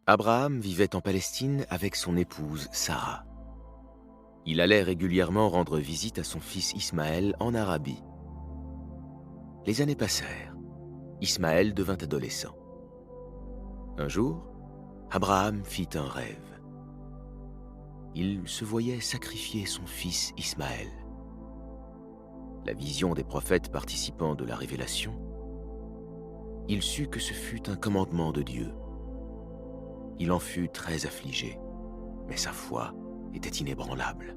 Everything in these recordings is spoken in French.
Abraham vivait en Palestine avec son épouse Sarah. Il allait régulièrement rendre visite à son fils Ismaël en Arabie. Les années passèrent. Ismaël devint adolescent. Un jour, Abraham fit un rêve. Il se voyait sacrifier son fils Ismaël. La vision des prophètes participant de la révélation, il sut que ce fut un commandement de Dieu. Il en fut très affligé, mais sa foi était inébranlable.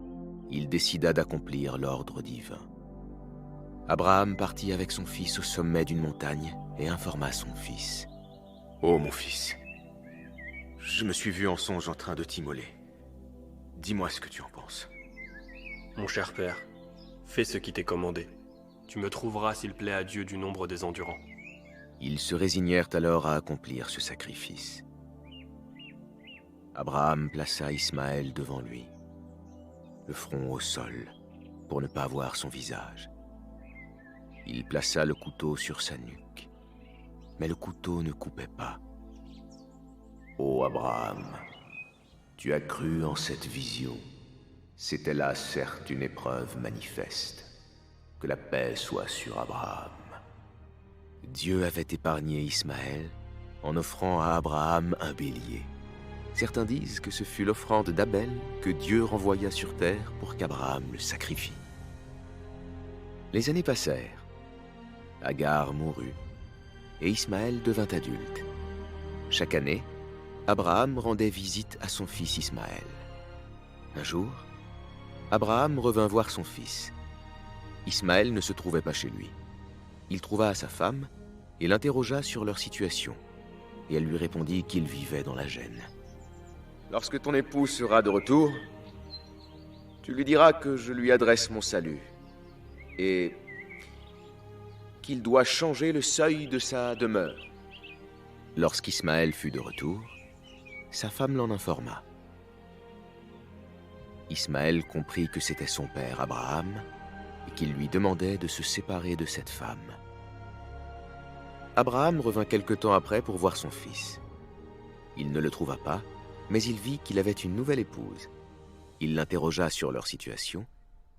Il décida d'accomplir l'ordre divin. Abraham partit avec son fils au sommet d'une montagne et informa son fils. « Oh mon fils, je me suis vu en songe en train de t'immoler. Dis-moi ce que tu en penses. » Mon cher père, fais ce qui t'est commandé. Tu me trouveras s'il plaît à Dieu du nombre des endurants. Ils se résignèrent alors à accomplir ce sacrifice. Abraham plaça Ismaël devant lui, le front au sol, pour ne pas voir son visage. Il plaça le couteau sur sa nuque, mais le couteau ne coupait pas. « Ô Abraham, tu as cru en cette vision. C'était là certes une épreuve manifeste. Que la paix soit sur Abraham. » Dieu avait épargné Ismaël en offrant à Abraham un bélier. Certains disent que ce fut l'offrande d'Abel que Dieu renvoya sur terre pour qu'Abraham le sacrifie. Les années passèrent. Agar mourut, et Ismaël devint adulte. Chaque année, Abraham rendait visite à son fils Ismaël. Un jour, Abraham revint voir son fils. Ismaël ne se trouvait pas chez lui. Il trouva sa femme et l'interrogea sur leur situation, et elle lui répondit qu'il vivait dans la gêne. « Lorsque ton époux sera de retour, tu lui diras que je lui adresse mon salut, et qu'il doit changer le seuil de sa demeure. » Lorsqu'Ismaël fut de retour, sa femme l'en informa. Ismaël comprit que c'était son père Abraham et qu'il lui demandait de se séparer de cette femme. Abraham revint quelque temps après pour voir son fils. Il ne le trouva pas, mais il vit qu'il avait une nouvelle épouse. Il l'interrogea sur leur situation,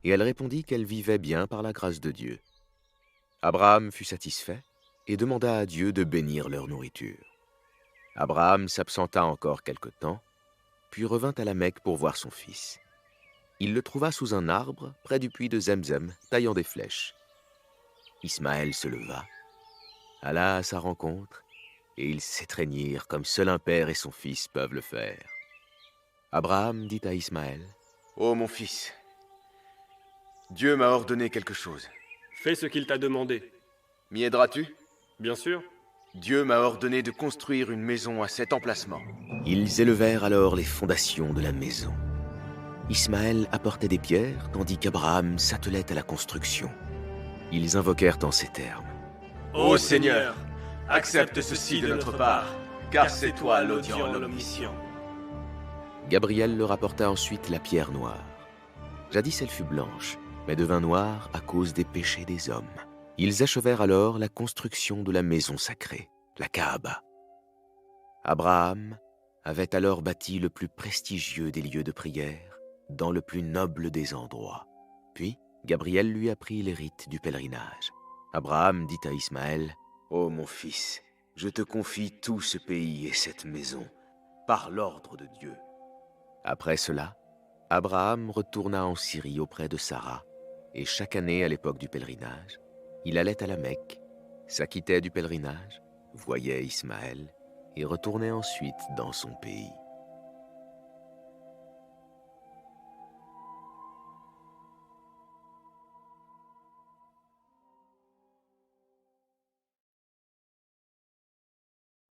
et elle répondit qu'elle vivait bien par la grâce de Dieu. Abraham fut satisfait et demanda à Dieu de bénir leur nourriture. Abraham s'absenta encore quelque temps, puis revint à la Mecque pour voir son fils. Il le trouva sous un arbre près du puits de Zemzem, taillant des flèches. Ismaël se leva, alla à sa rencontre, et ils s'étreignirent comme seul un père et son fils peuvent le faire. Abraham dit à Ismaël, « Oh mon fils, Dieu m'a ordonné quelque chose. » Fais ce qu'il t'a demandé. « M'y aideras-tu » ?»« Bien sûr. » Dieu m'a ordonné de construire une maison à cet emplacement. Ils élevèrent alors les fondations de la maison. Ismaël apportait des pierres, tandis qu'Abraham s'attelait à la construction. Ils invoquèrent en ces termes. « Ô Seigneur, accepte ceci de notre part, car c'est toi l'audient l'omniscient. » Gabriel leur apporta ensuite la pierre noire. Jadis elle fut blanche, mais devint noire à cause des péchés des hommes. Ils achevèrent alors la construction de la maison sacrée, la Kaaba. Abraham avait alors bâti le plus prestigieux des lieux de prière, dans le plus noble des endroits. Puis, Gabriel lui apprit les rites du pèlerinage. Abraham dit à Ismaël, « Ô mon fils, je te confie tout ce pays et cette maison, par l'ordre de Dieu. » Après cela, Abraham retourna en Syrie auprès de Sarah, et chaque année à l'époque du pèlerinage, il allait à la Mecque, s'acquittait du pèlerinage, voyait Ismaël, et retournait ensuite dans son pays.